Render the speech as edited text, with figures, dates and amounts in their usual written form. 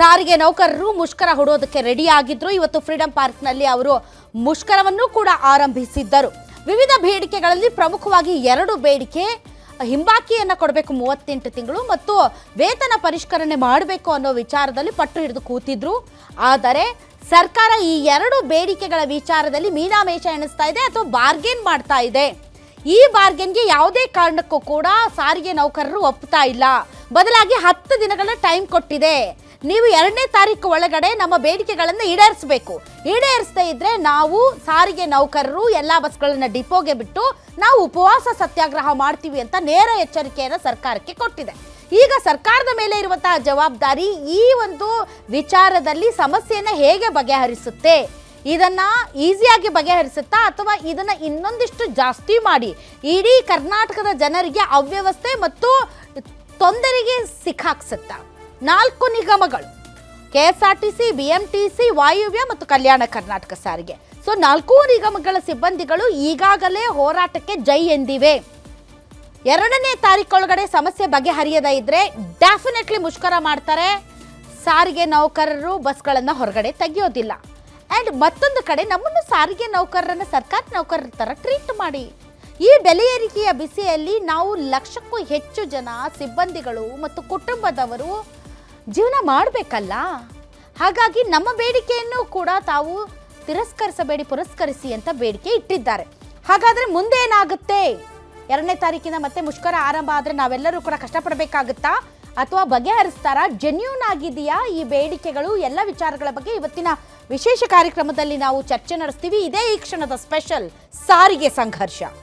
ಸಾರಿಗೆ ನೌಕರರು ಮುಷ್ಕರ ಹೂಡೋದಕ್ಕೆ ರೆಡಿ ಆಗಿದ್ರು. ಇವತ್ತು ಫ್ರೀಡಂ ಪಾರ್ಕ್ನಲ್ಲಿ ಅವರು ಮುಷ್ಕರವನ್ನು ಕೂಡ ಆರಂಭಿಸಿದ್ದರು. ವಿವಿಧ ಬೇಡಿಕೆಗಳಲ್ಲಿ ಪ್ರಮುಖವಾಗಿ 2 ಬೇಡಿಕೆ: ಹಿಂಬಾಕಿಯನ್ನು ಕೊಡಬೇಕು 38 ತಿಂಗಳು ಮತ್ತು ವೇತನ ಪರಿಷ್ಕರಣೆ ಮಾಡಬೇಕು ಅನ್ನೋ ವಿಚಾರದಲ್ಲಿ ಪಟ್ಟು ಹಿಡಿದು ಕೂತಿದ್ರು. ಆದರೆ ಸರ್ಕಾರ ಈ 2 ಬೇಡಿಕೆಗಳ ವಿಚಾರದಲ್ಲಿ ಮೀನಾಮೇಷ ಎಣಿಸ್ತಾ ಇದೆ ಅಥವಾ ಬಾರ್ಗೇನ್ ಮಾಡ್ತಾ ಇದೆ. ಈ ಬಾರ್ಗೇನ್ಗೆ ಯಾವುದೇ ಕಾರಣಕ್ಕೂ ಕೂಡ ಸಾರಿಗೆ ನೌಕರರು ಒಪ್ತಾ ಇಲ್ಲ. ಬದಲಾಗಿ 10 ದಿನಗಳ ಟೈಮ್ ಕೊಟ್ಟಿದೆ. ನೀವು 2ನೇ ತಾರೀಕು ಒಳಗಡೆ ನಮ್ಮ ಬೇಡಿಕೆಗಳನ್ನು ಈಡೇರಿಸಬೇಕು. ಈಡೇರಿಸದೇ ಇದ್ರೆ ನಾವು ಸಾರಿಗೆ ನೌಕರರು ಎಲ್ಲ ಬಸ್ಗಳನ್ನು ಡಿಪೋಗೆ ಬಿಟ್ಟು ನಾವು ಉಪವಾಸ ಸತ್ಯಾಗ್ರಹ ಮಾಡ್ತೀವಿ ಅಂತ ನೇರ ಎಚ್ಚರಿಕೆಯನ್ನು ಸರ್ಕಾರಕ್ಕೆ ಕೊಟ್ಟಿದೆ. ಈಗ ಸರ್ಕಾರದ ಮೇಲೆ ಇರುವಂತಹ ಜವಾಬ್ದಾರಿ ಈ ಒಂದು ವಿಚಾರದಲ್ಲಿ ಸಮಸ್ಯೆಯನ್ನು ಹೇಗೆ ಬಗೆಹರಿಸುತ್ತೆ, ಇದನ್ನ ಈಸಿಯಾಗಿ ಬಗೆಹರಿಸುತ್ತಾ ಅಥವಾ ಇದನ್ನ ಇನ್ನೊಂದಿಷ್ಟು ಜಾಸ್ತಿ ಮಾಡಿ ಇಡೀ ಕರ್ನಾಟಕದ ಜನರಿಗೆ ಅವ್ಯವಸ್ಥೆ ಮತ್ತು ತೊಂದರೆಗೆ ಸಿಕ್ಕಾಕ್ಸುತ್ತಾ. 4 ನಿಗಮಗಳು: KSRTC, BMTC, ವಾಯುವ್ಯ ಮತ್ತು ಕಲ್ಯಾಣ ಕರ್ನಾಟಕ ಸಾರಿಗೆ. ಸೊ 4 ನಿಗಮಗಳ ಸಿಬ್ಬಂದಿಗಳು ಈಗಾಗಲೇ ಹೋರಾಟಕ್ಕೆ ಜೈ ಎಂದಿವೆ. 2ನೇ ತಾರೀಕೊಳಗಡೆ ಸಮಸ್ಯೆ ಬಗೆಹರಿಯದೇ ಇದ್ರೆ ಡೆಫಿನೆಟ್ಲಿ ಮುಷ್ಕರ ಮಾಡ್ತಾರೆ. ಸಾರಿಗೆ ನೌಕರರು ಬಸ್ಗಳನ್ನು ಹೊರಗಡೆ ತೆಗೆಯೋದಿಲ್ಲ. ಆ್ಯಂಡ್ ಮತ್ತೊಂದು ಕಡೆ ನಮ್ಮನ್ನು ಸಾರಿಗೆ ನೌಕರರನ್ನು ಸರ್ಕಾರಿ ನೌಕರರ ಥರ ಟ್ರೀಟ್ ಮಾಡಿ. ಈ ಬೆಲೆ ಏರಿಕೆಯ ಬಿಸಿಯಲ್ಲಿ ನಾವು 1,00,000ಕ್ಕೂ ಹೆಚ್ಚು ಜನ ಸಿಬ್ಬಂದಿಗಳು ಮತ್ತು ಕುಟುಂಬದವರು ಜೀವನ ಮಾಡಬೇಕಲ್ಲ. ಹಾಗಾಗಿ ನಮ್ಮ ಬೇಡಿಕೆಯನ್ನು ಕೂಡ ತಾವು ತಿರಸ್ಕರಿಸಬೇಡಿ, ಪುರಸ್ಕರಿಸಿ ಅಂತ ಬೇಡಿಕೆ ಇಟ್ಟಿದ್ದಾರೆ. ಹಾಗಾದರೆ ಮುಂದೆ ಏನಾಗುತ್ತೆ? 2ನೇ ತಾರೀಕಿನ ಮತ್ತೆ ಮುಷ್ಕರ ಆರಂಭ ಆದರೆ ನಾವೆಲ್ಲರೂ ಕೂಡ ಕಷ್ಟಪಡಬೇಕಾಗುತ್ತಾ ಅಥವಾ ಬಗೆಹರಿಸ್ತಾರಾ? ಜೆನ್ಯೂನ್ ಆಗಿದೆಯಾ ಈ ಬೇಡಿಕೆಗಳು? ಎಲ್ಲ ವಿಚಾರಗಳ ಬಗ್ಗೆ ಇವತ್ತಿನ ವಿಶೇಷ ಕಾರ್ಯಕ್ರಮದಲ್ಲಿ ನಾವು ಚರ್ಚೆ ನಡೆಸ್ತೀವಿ. ಇದೇ ಈ ಕ್ಷಣದ ಸ್ಪೆಷಲ್ ಸಾರಿಗೆ ಸಂಘರ್ಷ.